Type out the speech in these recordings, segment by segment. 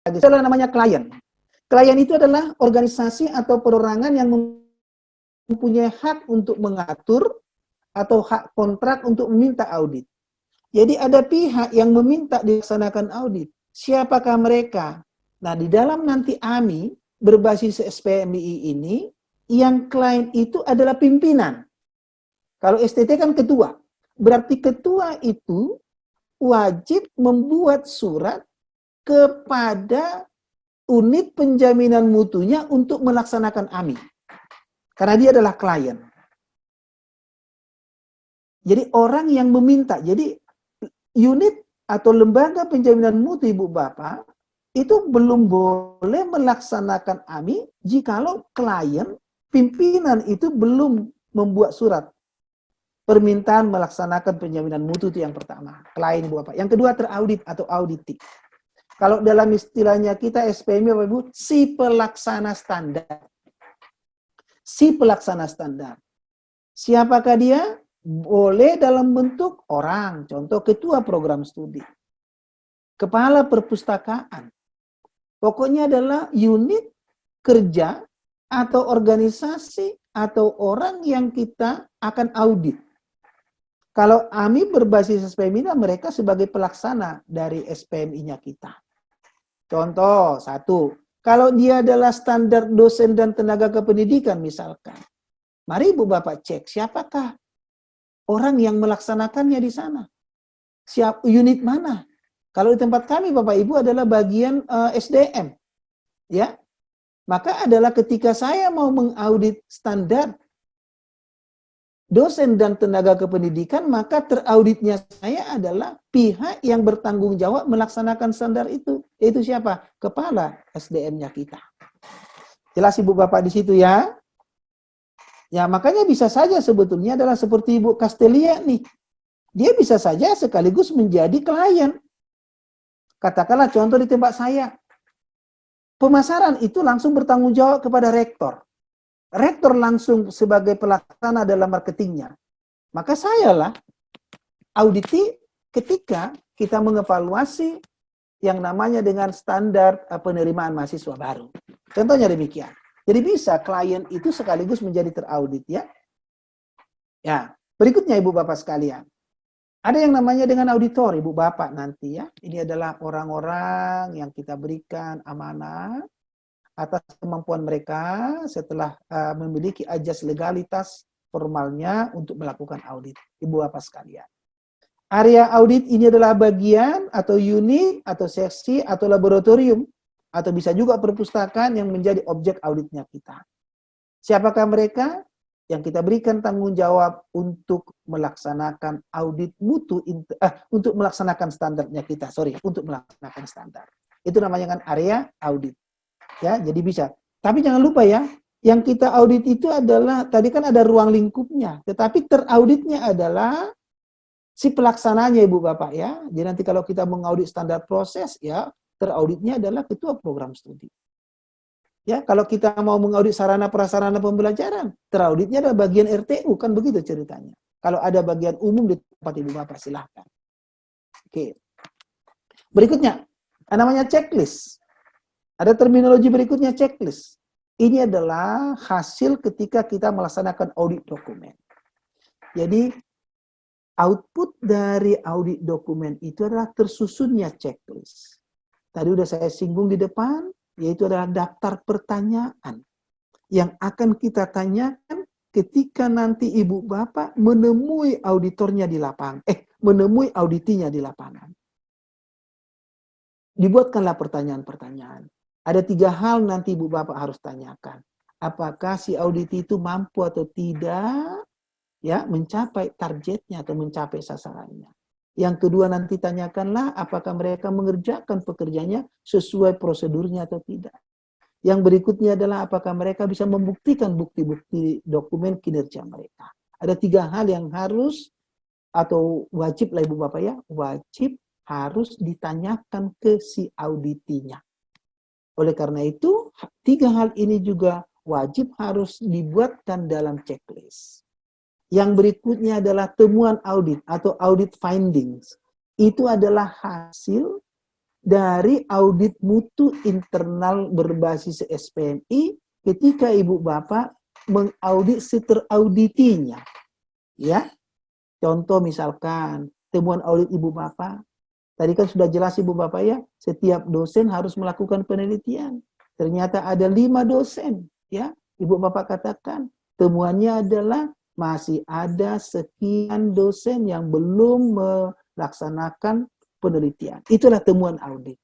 Itu adalah namanya klien. Klien itu adalah organisasi atau perorangan yang mempunyai hak untuk mengatur atau hak kontrak untuk meminta audit. Jadi ada pihak yang meminta dilaksanakan audit. Siapakah mereka? Nah, di dalam nanti AMI berbasis SPMI ini, yang klien itu adalah pimpinan. Kalau STT kan ketua. Berarti ketua itu wajib membuat surat kepada unit penjaminan mutunya untuk melaksanakan AMI. Karena dia adalah klien. Jadi orang yang meminta, jadi unit atau lembaga penjaminan mutu Ibu Bapak itu belum boleh melaksanakan AMI jikalau klien, pimpinan itu belum membuat surat permintaan melaksanakan penjaminan mutu. Itu yang pertama, klien Ibu Bapak. Yang kedua, teraudit atau auditi. Kalau dalam istilahnya kita SPMI Bapak Ibu, si pelaksana standar. Si pelaksana standar. Siapakah dia? Boleh dalam bentuk orang, contoh ketua program studi, kepala perpustakaan. Pokoknya adalah unit kerja atau organisasi atau orang yang kita akan audit. Kalau AMI berbasis SPMI, mereka sebagai pelaksana dari SPMI-nya kita. Contoh, satu, kalau dia adalah standar dosen dan tenaga kependidikan misalkan, mari Ibu Bapak cek siapakah orang yang melaksanakannya di sana. Unit mana? Kalau di tempat kami Bapak Ibu adalah bagian SDM. Ya. Maka adalah ketika saya mau mengaudit standar dosen dan tenaga kependidikan, maka terauditnya saya adalah pihak yang bertanggung jawab melaksanakan standar itu. Yaitu siapa? Kepala SDM-nya kita. Jelas Ibu Bapak di situ ya? Ya, makanya bisa saja sebetulnya adalah seperti Ibu Castelia nih. Dia bisa saja sekaligus menjadi klien. Katakanlah contoh di tempat saya. Pemasaran itu langsung bertanggung jawab kepada rektor. Rektor langsung sebagai pelaksana dalam marketingnya. Maka sayalah auditi ketika kita mengevaluasi yang namanya dengan standar penerimaan mahasiswa baru. Contohnya demikian. Jadi bisa klien itu sekaligus menjadi teraudit ya. Ya, berikutnya Ibu Bapak sekalian. Ada yang namanya dengan auditor Ibu Bapak nanti ya. Ini adalah orang-orang yang kita berikan amanah atas kemampuan mereka setelah memiliki ajas legalitas formalnya untuk melakukan audit. Ibu Bapak sekalian. Area audit ini adalah bagian atau unit atau seksi atau laboratorium atau bisa juga perpustakaan yang menjadi objek auditnya kita. Siapakah mereka? Yang kita berikan tanggung jawab untuk melaksanakan audit mutu, untuk melaksanakan standarnya kita. Untuk melaksanakan standar. Itu namanya kan area audit. Ya, jadi bisa. Tapi jangan lupa ya, yang kita audit itu adalah, tadi kan ada ruang lingkupnya. Tetapi terauditnya adalah si pelaksananya Ibu Bapak ya. Jadi nanti kalau kita mengaudit standar proses ya, terauditnya adalah ketua program studi. Ya, kalau kita mau mengaudit sarana prasarana pembelajaran, terauditnya adalah bagian RTU, kan begitu ceritanya. Kalau ada bagian umum di tempat Ibu Bapak silahkan. Oke. Berikutnya, namanya checklist. Ada terminologi berikutnya checklist. Ini adalah hasil ketika kita melaksanakan audit dokumen. Jadi output dari audit dokumen itu adalah tersusunnya checklist. Tadi udah saya singgung di depan, yaitu adalah daftar pertanyaan yang akan kita tanyakan ketika nanti Ibu Bapak menemui auditornya di lapangan, menemui auditinya di lapangan. Dibuatkanlah pertanyaan-pertanyaan. Ada 3 hal nanti Ibu Bapak harus tanyakan. Apakah si auditi itu mampu atau tidak ya mencapai targetnya atau mencapai sasarannya. Yang kedua nanti tanyakanlah apakah mereka mengerjakan pekerjaannya sesuai prosedurnya atau tidak. Yang berikutnya adalah apakah mereka bisa membuktikan bukti-bukti dokumen kinerja mereka. Ada 3 hal yang harus atau wajib lah Ibu Bapak ya, wajib harus ditanyakan ke si auditinya. Oleh karena itu 3 hal ini juga wajib harus dibuatkan dalam checklist. Yang berikutnya adalah temuan audit atau audit findings. Itu adalah hasil dari audit mutu internal berbasis SPMI ketika Ibu Bapak mengaudit si terauditinya. Ya. Contoh misalkan temuan audit Ibu Bapak. Tadi kan sudah jelas Ibu Bapak ya, setiap dosen harus melakukan penelitian. Ternyata ada 5 dosen, ya. Ibu Bapak katakan temuannya adalah masih ada sekian dosen yang belum melaksanakan penelitian. Itulah temuan audit.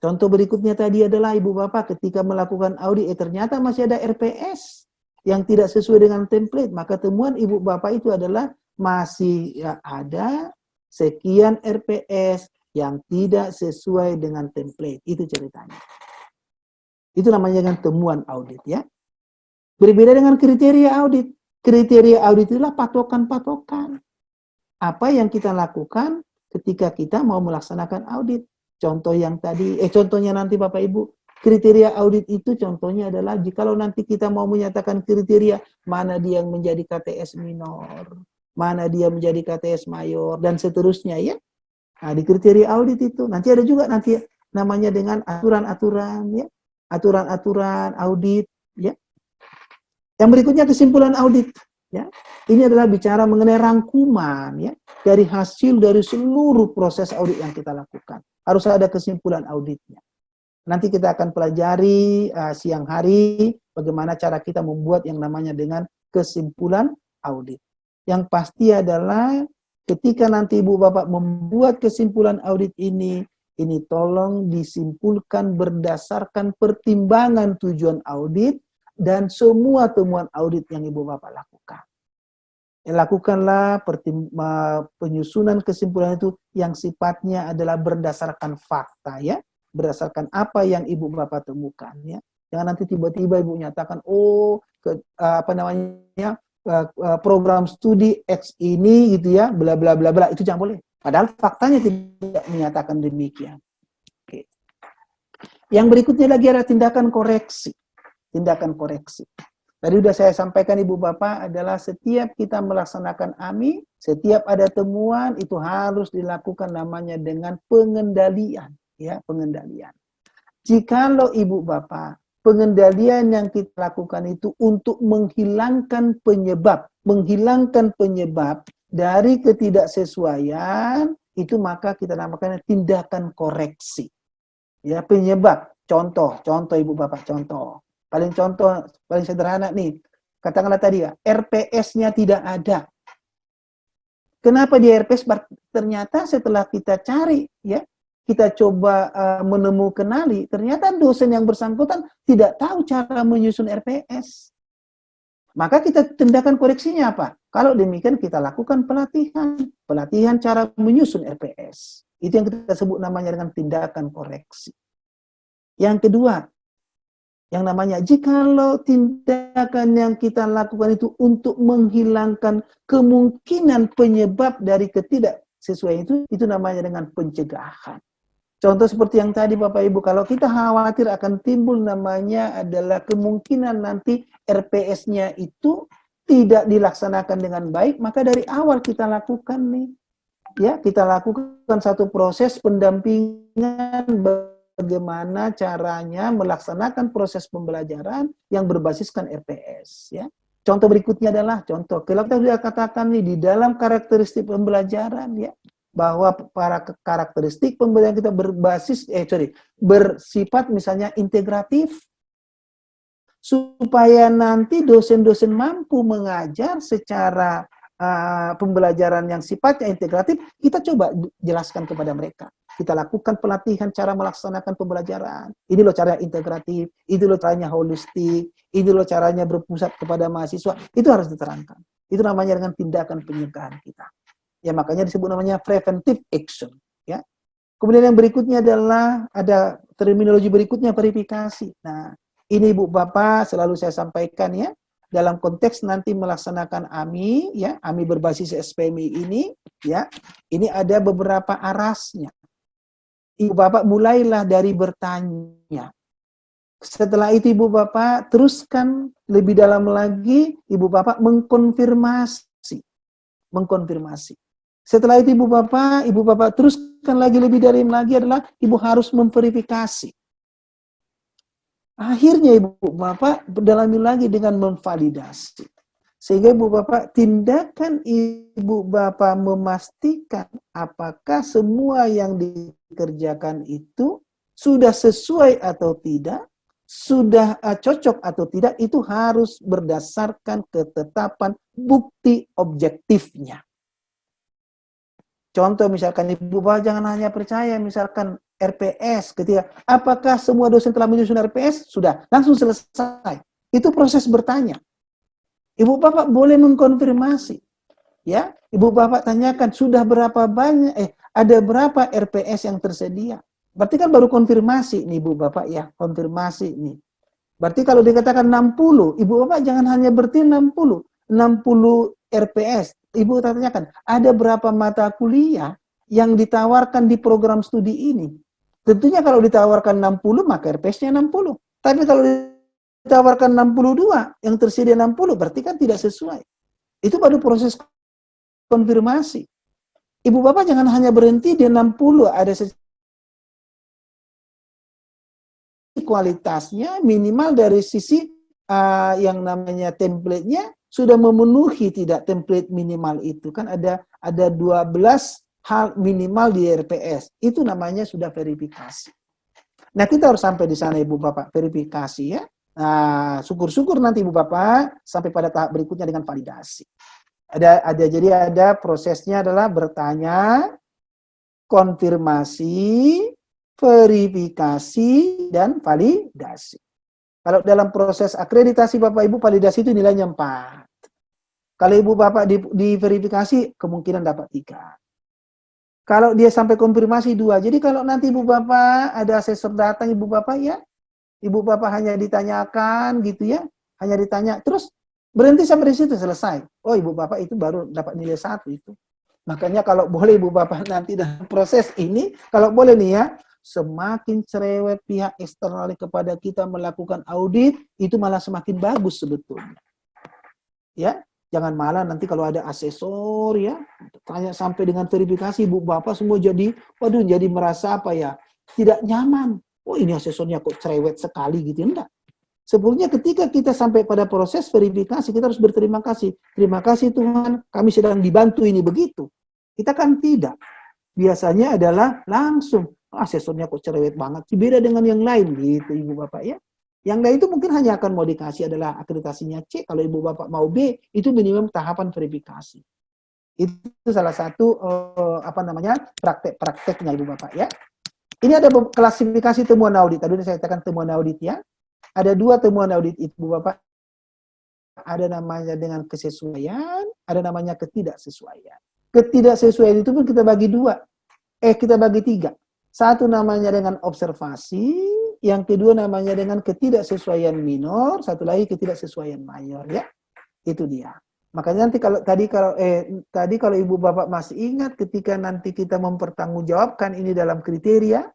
Contoh berikutnya tadi adalah Ibu Bapak ketika melakukan audit, ternyata masih ada RPS yang tidak sesuai dengan template. Maka temuan Ibu Bapak itu adalah masih ada sekian RPS yang tidak sesuai dengan template. Itu ceritanya. Itu namanya dengan temuan audit ya. Berbeda dengan kriteria audit. Kriteria audit itulah patokan-patokan. Apa yang kita lakukan ketika kita mau melaksanakan audit. Contoh yang tadi, contohnya nanti Bapak Ibu, kriteria audit itu contohnya adalah jikalau nanti kita mau menyatakan kriteria mana dia yang menjadi KTS minor, mana dia menjadi KTS mayor, dan seterusnya ya. Nah, di kriteria audit itu, nanti ada juga nanti namanya dengan aturan-aturan ya, aturan-aturan audit ya. Yang berikutnya kesimpulan audit ya. Ini adalah bicara mengenai rangkuman ya dari hasil dari seluruh proses audit yang kita lakukan. Harus ada kesimpulan auditnya. Nanti kita akan pelajari siang hari bagaimana cara kita membuat yang namanya dengan kesimpulan audit. Yang pasti adalah ketika nanti Ibu Bapak membuat kesimpulan audit ini tolong disimpulkan berdasarkan pertimbangan tujuan audit dan semua temuan audit yang Ibu Bapak lakukan. Lakukanlah penyusunan kesimpulan itu yang sifatnya adalah berdasarkan fakta ya, berdasarkan apa yang Ibu Bapak temukan ya. Jangan nanti tiba-tiba Ibu nyatakan program studi X ini gitu ya, bla bla bla bla, itu jangan boleh. Padahal faktanya tidak menyatakan demikian. Oke. Yang berikutnya lagi adalah tindakan koreksi. Tindakan koreksi. Tadi sudah saya sampaikan Ibu Bapak adalah setiap kita melaksanakan AMI, setiap ada temuan itu harus dilakukan namanya dengan pengendalian, ya, pengendalian. Jikalau Ibu Bapak pengendalian yang kita lakukan itu untuk menghilangkan penyebab dari ketidaksesuaian, itu maka kita namakan tindakan koreksi. Ya, penyebab. Contoh Ibu Bapak, contoh. Paling sederhana nih. Katakanlah tadi ya, RPS-nya tidak ada. Kenapa di RPS? Ternyata setelah kita cari, ya, kita coba kenali, ternyata dosen yang bersangkutan tidak tahu cara menyusun RPS. Maka kita tindakan koreksinya apa? Kalau demikian kita lakukan pelatihan cara menyusun RPS. Itu yang kita sebut namanya dengan tindakan koreksi. Yang kedua, yang namanya jikalau tindakan yang kita lakukan itu untuk menghilangkan kemungkinan penyebab dari ketidaksesuaian itu namanya dengan pencegahan. Contoh seperti yang tadi Bapak Ibu, kalau kita khawatir akan timbul namanya adalah kemungkinan nanti RPS-nya itu tidak dilaksanakan dengan baik, maka dari awal kita lakukan nih. Ya, kita lakukan satu proses pendampingan bagaimana caranya melaksanakan proses pembelajaran yang berbasiskan RPS. Ya. Contoh berikutnya adalah kalau kita sudah katakan nih di dalam karakteristik pembelajaran ya bahwa para karakteristik pembelajaran kita bersifat misalnya integratif supaya nanti dosen-dosen mampu mengajar secara pembelajaran yang sifatnya integratif, kita coba jelaskan kepada mereka. Kita lakukan pelatihan cara melaksanakan pembelajaran. Ini loh cara integratif, ini loh caranya holistik, ini loh caranya berpusat kepada mahasiswa. Itu harus diterangkan. Itu namanya dengan tindakan pencegahan kita. Ya makanya disebut namanya preventive action. Ya. Kemudian yang berikutnya adalah ada terminologi berikutnya verifikasi. Nah, ini Ibu Bapak selalu saya sampaikan ya. Dalam konteks nanti melaksanakan AMI, ya, AMI berbasis SPMI ini, ya, ini ada beberapa arasnya. Ibu Bapak mulailah dari bertanya. Setelah itu Ibu Bapak teruskan lebih dalam lagi, Ibu Bapak mengkonfirmasi. Setelah itu Ibu Bapak teruskan lagi lebih dalam lagi adalah Ibu harus memverifikasi. Akhirnya Ibu Bapak berdalami lagi dengan memvalidasi. Sehingga Ibu Bapak, tindakan Ibu Bapak memastikan apakah semua yang dikerjakan itu sudah sesuai atau tidak, sudah cocok atau tidak, itu harus berdasarkan ketetapan bukti objektifnya. Contoh misalkan Ibu Bapak jangan hanya percaya misalkan RPS ketika apakah semua dosen telah menyusun RPS? Sudah, langsung selesai. Itu proses bertanya. Ibu Bapak boleh mengkonfirmasi. Ya, Ibu Bapak tanyakan sudah berapa banyak ada berapa RPS yang tersedia. Berarti kan baru konfirmasi nih Ibu Bapak ya, konfirmasi nih. Berarti kalau dikatakan 60, Ibu Bapak jangan hanya berarti 60 RPS. Ibu tanyakan, ada berapa mata kuliah yang ditawarkan di program studi ini? Tentunya kalau ditawarkan 60, maka RPS-nya 60. Tapi kalau ditawarkan 62, yang tersedia 60, berarti kan tidak sesuai. Itu baru proses konfirmasi. Ibu Bapak jangan hanya berhenti di 60, ada kualitasnya minimal dari sisi yang namanya template-nya sudah memenuhi tidak template minimal itu. Kan ada 12 hal minimal di RPS. Itu namanya sudah verifikasi. Nah, kita harus sampai di sana Ibu Bapak, verifikasi ya. Nah, syukur-syukur nanti Ibu Bapak sampai pada tahap berikutnya dengan validasi. Jadi ada prosesnya adalah bertanya, konfirmasi, verifikasi, dan validasi. Kalau dalam proses akreditasi Bapak Ibu, validasi itu nilainya 4. Kalau Ibu Bapak diverifikasi, kemungkinan dapat 3. Kalau dia sampai konfirmasi 2. Jadi kalau nanti Ibu Bapak ada asesor datang Ibu Bapak ya, Ibu Bapak hanya ditanyakan gitu ya, hanya ditanya, terus berhenti sampai di situ selesai. Oh Ibu Bapak itu baru dapat nilai 1 itu. Makanya kalau boleh Ibu Bapak nanti dalam proses ini, kalau boleh nih ya, semakin cerewet pihak eksternal kepada kita melakukan audit, itu malah semakin bagus sebetulnya. Ya, jangan malah nanti kalau ada asesor ya, tanya sampai dengan verifikasi Ibu Bapak semua jadi, waduh jadi merasa apa ya, tidak nyaman. Oh ini asesornya kok cerewet sekali gitu, enggak. Sebetulnya ketika kita sampai pada proses verifikasi, kita harus berterima kasih. Terima kasih Tuhan, kami sedang dibantu ini begitu. Kita kan tidak. Biasanya adalah langsung, asesornya kok cerewet banget. Beda dengan yang lain gitu Ibu Bapak ya. Yang lain itu mungkin hanya akan mau dikasih adalah akreditasinya C. Kalau Ibu Bapak mau B, itu minimum tahapan verifikasi. Itu salah satu praktek-prakteknya Ibu Bapak ya. Ini ada klasifikasi temuan audit. Tadi saya katakan temuan audit ya. Ada 2 temuan audit Ibu Bapak. Ada namanya dengan kesesuaian, ada namanya ketidaksesuaian. Ketidaksesuaian itu pun kita bagi 2. Kita bagi 3. Satu namanya dengan observasi, yang kedua namanya dengan ketidaksesuaian minor, satu lagi ketidaksesuaian mayor ya. Itu dia. Makanya nanti tadi kalau Ibu Bapak masih ingat ketika nanti kita mempertanggungjawabkan ini dalam kriteria,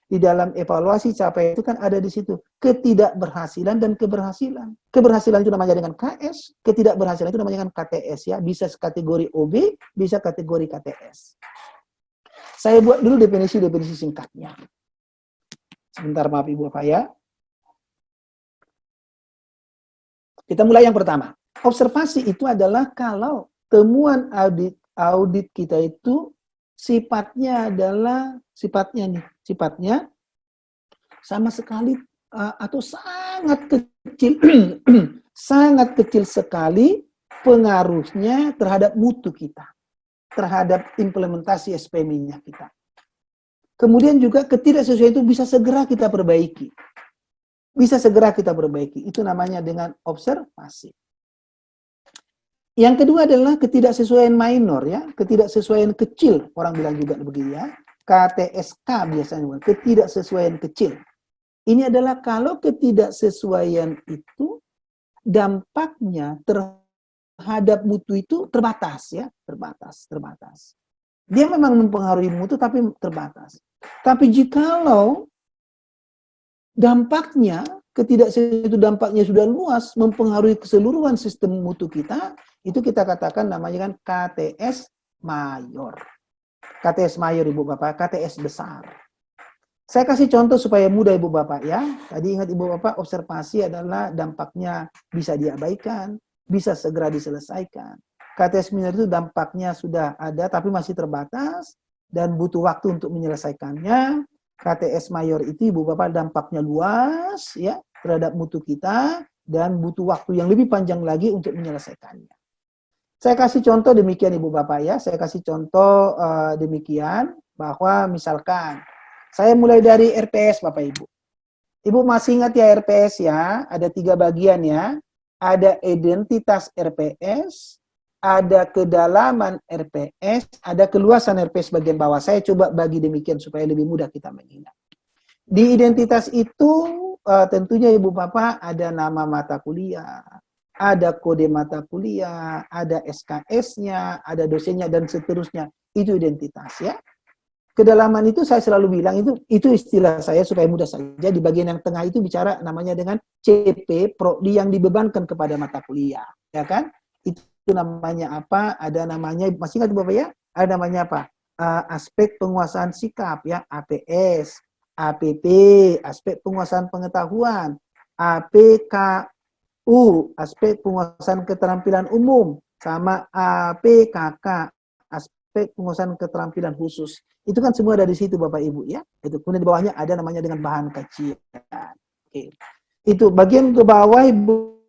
di dalam evaluasi capaian itu kan ada di situ ketidakberhasilan dan keberhasilan. Keberhasilan itu namanya dengan KS, ketidakberhasilan itu namanya dengan KTS ya. Bisa kategori OB, bisa kategori KTS. Saya buat dulu definisi singkatnya. Sebentar maaf Ibu Bapak ya. Kita mulai yang pertama. Observasi itu adalah kalau temuan audit kita itu sifatnya sama sekali atau sangat kecil sangat kecil sekali pengaruhnya terhadap mutu kita, terhadap implementasi SPMI-nya kita. Kemudian juga ketidaksesuaian itu bisa segera kita perbaiki. Itu namanya dengan observasi. Yang kedua adalah ketidaksesuaian minor ya, ketidaksesuaian kecil, orang bilang juga begitu ya. KTSK biasanya, ketidaksesuaian kecil. Ini adalah kalau ketidaksesuaian itu dampaknya terhadap mutu itu terbatas ya, terbatas. Dia memang mempengaruhi mutu tapi terbatas. Tapi jikalau dampaknya ketidaksesuaian itu dampaknya sudah luas, mempengaruhi keseluruhan sistem mutu kita, itu kita katakan namanya kan KTS mayor. KTS mayor Ibu Bapak, KTS besar. Saya kasih contoh supaya mudah Ibu Bapak ya. Tadi ingat Ibu Bapak, observasi adalah dampaknya bisa diabaikan, bisa segera diselesaikan. KTS minor itu dampaknya sudah ada tapi masih terbatas dan butuh waktu untuk menyelesaikannya. KTS mayor itu Ibu Bapak dampaknya luas ya terhadap mutu kita dan butuh waktu yang lebih panjang lagi untuk menyelesaikannya. Saya kasih contoh demikian Ibu Bapak ya. Saya kasih contoh demikian bahwa misalkan saya mulai dari RPS Bapak Ibu. Ibu masih ingat ya RPS ya? Ada 3 bagian ya. Ada identitas RPS, ada kedalaman RPS, ada keluasan RPS bagian bawah. Saya coba bagi demikian supaya lebih mudah kita mengingat. Di identitas itu tentunya Ibu Bapak ada nama mata kuliah, ada kode mata kuliah, ada SKS-nya, ada dosennya, dan seterusnya. Itu identitas ya. Kedalaman itu saya selalu bilang, itu istilah saya supaya mudah saja. Di bagian yang tengah itu bicara namanya dengan CP, prodi yang dibebankan kepada mata kuliah. Ya kan? Itu namanya apa? Ada namanya, masih ingat Bapak ya? Ada namanya apa? Aspek penguasaan sikap ya, APS, APP, aspek penguasaan pengetahuan, APK, aspek penguasaan keterampilan umum, sama APKK, aspek penguasaan keterampilan khusus. Itu kan semua ada di situ Bapak Ibu ya. Itu kemudian di bawahnya ada namanya dengan bahan kajian. Oke. Itu bagian ke bawah Ibu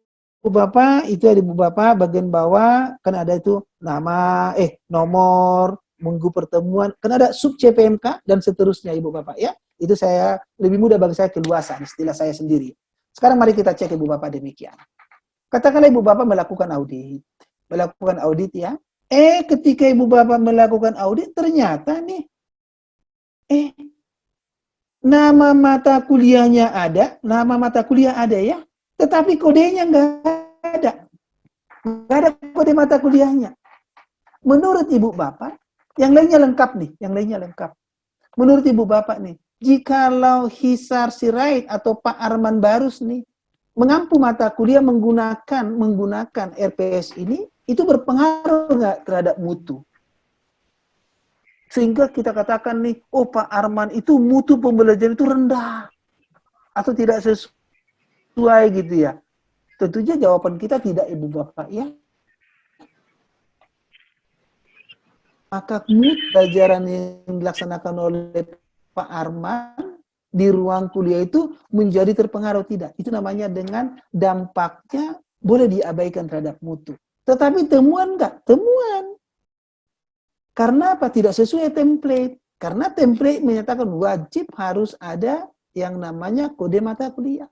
Bapak, itu ada Ibu Bapak, bagian bawah kan ada itu nama, nomor, minggu pertemuan, kan ada sub CPMK dan seterusnya Ibu Bapak ya. Itu saya lebih mudah bagi saya keluasan, istilah saya sendiri. Sekarang mari kita cek Ibu Bapak demikian. Katakanlah Ibu Bapak melakukan audit. Melakukan audit ya. Ketika Ibu Bapak melakukan audit, ternyata nih, nama mata kuliahnya ada, nama mata kuliah ada ya, tetapi kodenya nggak ada. Nggak ada kode mata kuliahnya. Menurut Ibu Bapak, yang lainnya lengkap nih, yang lainnya lengkap. Menurut Ibu Bapak nih, jikalau Hisar Sirait atau Pak Arman Barus nih mengampu mata kuliah menggunakan RPS ini, itu berpengaruh nggak terhadap mutu? Sehingga kita katakan nih, oh Pak Arman itu mutu pembelajaran itu rendah atau tidak sesuai gitu ya. Tentunya jawaban kita tidak Ibu Bapak ya. Maka mutu pelajaran yang dilaksanakan oleh Pak Arman di ruang kuliah itu menjadi terpengaruh tidak. Itu namanya dengan dampaknya boleh diabaikan terhadap mutu. Tetapi temuan enggak? Temuan. Karena apa? Tidak sesuai template. Karena template menyatakan wajib harus ada yang namanya kode mata kuliah.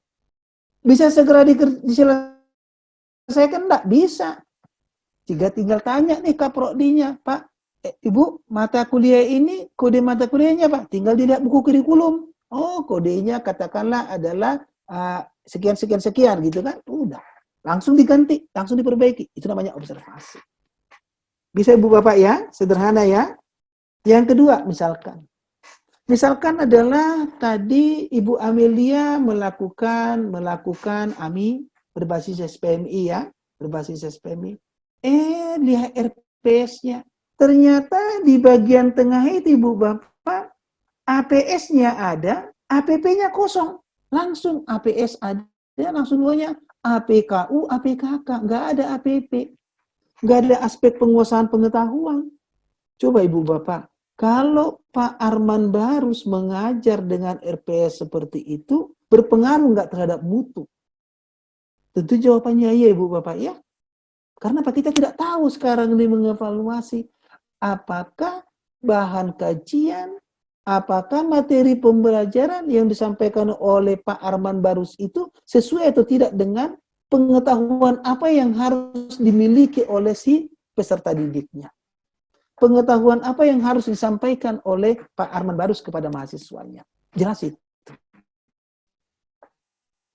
Bisa segera diselesaikan? Enggak bisa. Tinggal tanya nih Kaprodinya, Pak, Ibu, mata kuliah ini, kode mata kuliahnya Pak, tinggal dilihat buku kurikulum. Oh, kodenya katakanlah adalah sekian gitu kan. Udah, langsung diganti, langsung diperbaiki. Itu namanya observasi. Bisa Ibu Bapak ya, sederhana ya. Yang kedua, misalkan adalah tadi Ibu Amelia melakukan AMI berbasis SPMI ya, berbasis SPMI. Lihat RPS-nya. Ternyata di bagian tengah itu Ibu Bapak, APS-nya ada, APP-nya kosong. Langsung APS ada, langsung duanya APKU, APKK. Nggak ada APP. Nggak ada aspek penguasaan pengetahuan. Coba Ibu Bapak, kalau Pak Arman Barus mengajar dengan RPS seperti itu, berpengaruh nggak terhadap mutu? Tentu jawabannya iya Ibu Bapak ya. Karena Pak, kita tidak tahu sekarang ini mengevaluasi apakah bahan kajian, apakah materi pembelajaran yang disampaikan oleh Pak Arman Barus itu sesuai atau tidak dengan pengetahuan apa yang harus dimiliki oleh si peserta didiknya. Pengetahuan apa yang harus disampaikan oleh Pak Arman Barus kepada mahasiswanya. Jelas itu.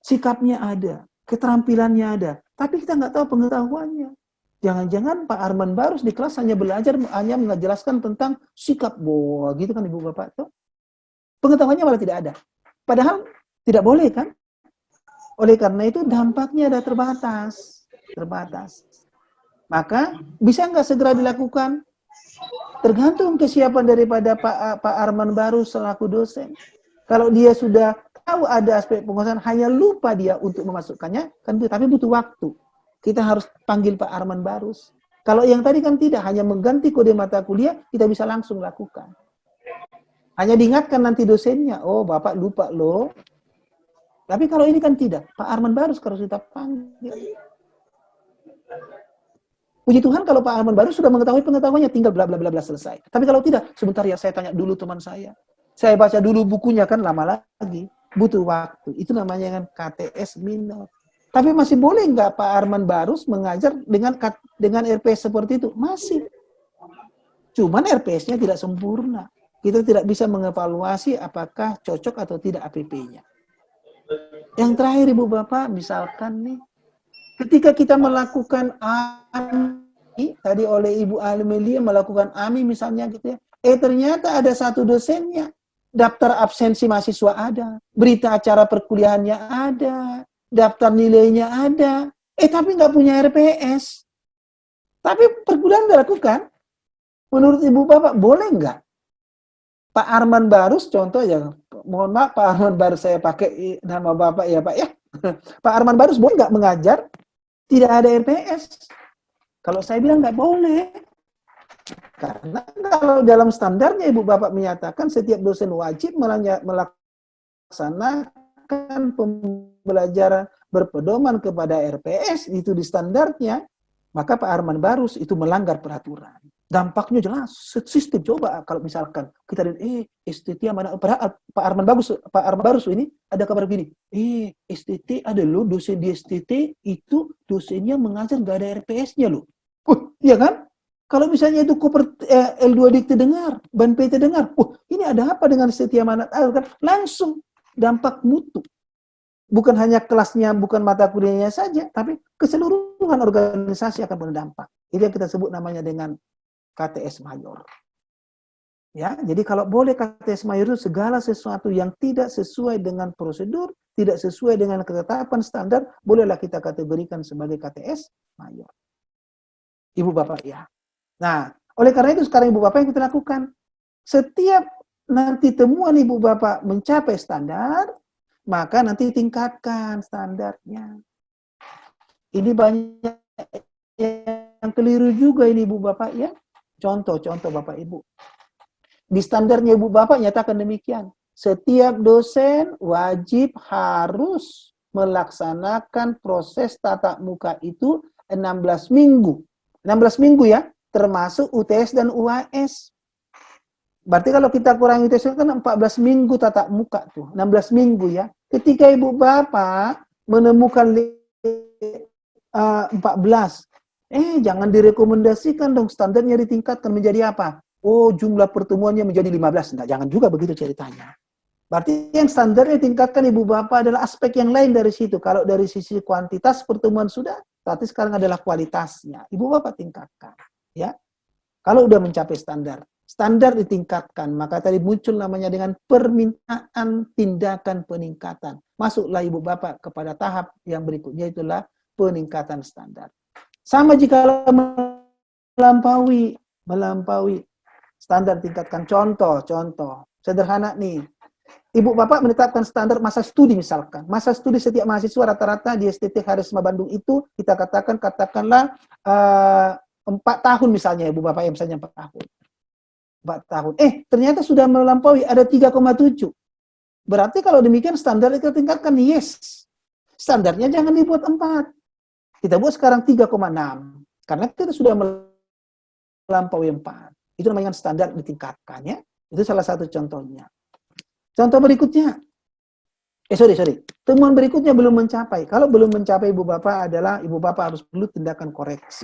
Sikapnya ada, keterampilannya ada, tapi kita nggak tahu pengetahuannya. Jangan-jangan Pak Arman Barus di kelas hanya belajar, hanya menjelaskan tentang sikap boa, gitu kan Ibu Bapak tuh. Pengetahuannya malah tidak ada. Padahal tidak boleh kan? Oleh karena itu dampaknya ada terbatas. Maka bisa nggak segera dilakukan? Tergantung kesiapan daripada Pak Arman Baru selaku dosen. Kalau dia sudah tahu ada aspek penguasaan, hanya lupa dia untuk memasukkannya, kan tapi butuh waktu. Kita harus panggil Pak Arman Barus. Kalau yang tadi kan tidak, hanya mengganti kode mata kuliah, kita bisa langsung lakukan. Hanya diingatkan nanti dosennya, oh Bapak lupa loh. Tapi kalau ini kan tidak, Pak Arman Barus kalau kita panggil. Puji Tuhan kalau Pak Arman Barus sudah mengetahui pengetahuannya, tinggal bla bla bla bla selesai. Tapi kalau tidak, sebentar ya saya tanya dulu teman saya. Saya baca dulu bukunya, kan lama lagi. Butuh waktu. Itu namanya kan KTS minor. Tapi masih boleh nggak Pak Arman Barus mengajar dengan RPS seperti itu? Masih. Cuman RPS-nya tidak sempurna. Kita tidak bisa mengevaluasi apakah cocok atau tidak APP-nya. Yang terakhir Ibu Bapak, misalkan nih, ketika kita melakukan AMI, tadi oleh Ibu Amelia melakukan AMI misalnya gitu ya, ternyata ada satu dosennya, daftar absensi mahasiswa ada, berita acara perkuliahannya ada, daftar nilainya ada, tapi nggak punya RPS. Tapi perkuliahan dilakukan. Menurut Ibu Bapak, boleh nggak? Pak Arman Barus, contoh ya, mohon maaf Pak Arman Barus saya pakai nama Bapak ya Pak ya. Pak Arman Barus boleh nggak mengajar? Tidak ada RPS. Kalau saya bilang nggak boleh. Karena kalau dalam standarnya Ibu Bapak menyatakan setiap dosen wajib melaksanakan pembelajaran berpedoman kepada RPS, itu di standarnya, maka Pak Arman Barus itu melanggar peraturan. Dampaknya jelas, sistem. Coba kalau misalkan kita lihat, STT mana, Pak Arman Barus ini ada kabar begini, STT ada loh, dosen di STT itu dosennya mengajar nggak ada RPS-nya loh. Iya kan? Kalau misalnya itu L2 Dikti dengar, Ban PT dengar, ini ada apa dengan Setia Manat? Kan langsung dampak mutu. Bukan hanya kelasnya, bukan mata kuliahnya saja, tapi keseluruhan organisasi akan berdampak. Itu yang kita sebut namanya dengan KTS mayor. Ya, jadi kalau boleh KTS mayor itu segala sesuatu yang tidak sesuai dengan prosedur, tidak sesuai dengan ketetapan standar, bolehlah kita kategorikan sebagai KTS mayor. Ibu Bapak ya. Nah, oleh karena itu sekarang Ibu Bapak yang kita lakukan. Setiap nanti temuan Ibu Bapak mencapai standar, maka nanti tingkatkan standarnya. Ini banyak yang keliru juga ini Ibu Bapak ya. Contoh Bapak Ibu. Di standarnya Ibu Bapak nyatakan demikian. Setiap dosen wajib harus melaksanakan proses tatap muka itu 16 minggu. 16 minggu ya. Termasuk UTS dan UAS. Berarti kalau kita kurangi UTS kan 14 minggu tatap muka tuh. 16 minggu ya. Ketika Ibu Bapak menemukan 14, jangan direkomendasikan dong standarnya ditingkatkan menjadi apa? Oh, jumlah pertemuannya menjadi 15. Nah, jangan juga begitu ceritanya. Berarti yang standarnya tingkatkan Ibu Bapak adalah aspek yang lain dari situ. Kalau dari sisi kuantitas pertemuan sudah, berarti sekarang adalah kualitasnya. Ibu Bapak tingkatkan. Ya, kalau udah mencapai standar ditingkatkan, maka tadi muncul namanya dengan permintaan tindakan peningkatan. Masuklah Ibu Bapak kepada tahap yang berikutnya, itulah peningkatan standar. Sama jika melampaui standar tingkatkan. Contoh sederhana nih. Ibu Bapak menetapkan standar masa studi misalkan. Masa studi setiap mahasiswa rata-rata di STT Harisma Bandung itu kita katakanlah 4 tahun misalnya Ibu Bapak, misalnya 4 tahun. 4 tahun. Ternyata sudah melampaui, ada 3,7. Berarti kalau demikian standar kita tingkatkan, yes. Standarnya jangan dibuat 4. Kita buat sekarang 3,6. Karena kita sudah melampaui 4. Itu namanya standar ditingkatkan ya. Itu salah satu contohnya. Contoh berikutnya. Sorry. Temuan berikutnya belum mencapai. Kalau belum mencapai Ibu Bapak adalah Ibu Bapak harus perlu tindakan koreksi.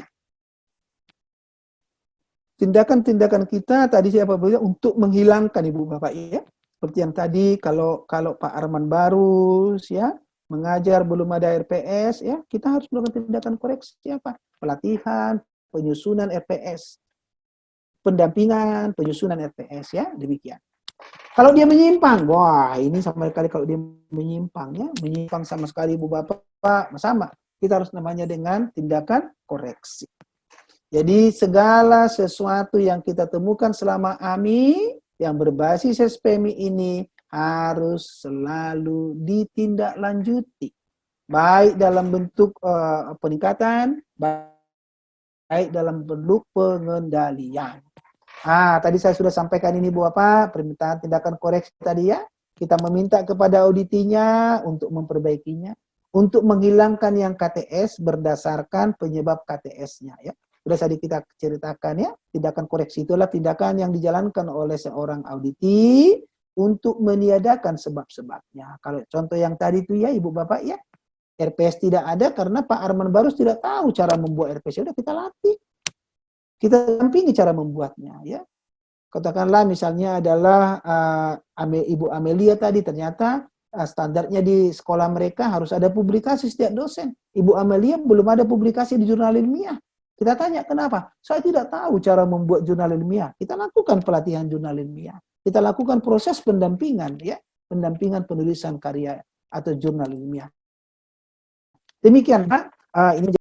Tindakan-tindakan kita tadi siapa bilang untuk menghilangkan Ibu Bapak ya. Seperti yang tadi kalau Pak Arman Barus ya mengajar belum ada RPS ya, kita harus melakukan tindakan koreksi apa? Pelatihan, penyusunan RPS. Pendampingan, penyusunan RPS ya, demikian. Kalau dia menyimpang, wah ini sama sekali kalau dia menyimpang ya, menyimpang sama sekali Ibu Bapak sama. Kita harus namanya dengan tindakan koreksi. Jadi segala sesuatu yang kita temukan selama AMI yang berbasis SPMI ini harus selalu ditindaklanjuti. Baik dalam bentuk peningkatan, baik dalam bentuk pengendalian. Tadi saya sudah sampaikan ini Bu Bapak, permintaan tindakan koreksi tadi ya. Kita meminta kepada auditinya untuk memperbaikinya, untuk menghilangkan yang KTS berdasarkan penyebab KTS-nya ya. Sudah tadi kita ceritakan ya, tindakan koreksi itulah tindakan yang dijalankan oleh seorang auditi untuk meniadakan sebab-sebabnya. Kalau contoh yang tadi itu ya Ibu Bapak ya, RPS tidak ada karena Pak Arman Barus tidak tahu cara membuat RPS. Sudah kita latih. Kita dampingi cara membuatnya ya. Katakanlah misalnya adalah Ibu Amelia tadi ternyata standarnya di sekolah mereka harus ada publikasi setiap dosen. Ibu Amelia belum ada publikasi di jurnal ilmiah. Kita tanya kenapa? Saya tidak tahu cara membuat jurnal ilmiah. Kita lakukan pelatihan jurnal ilmiah. Kita lakukan proses pendampingan ya, pendampingan penulisan karya atau jurnal ilmiah. Demikian Pak, ini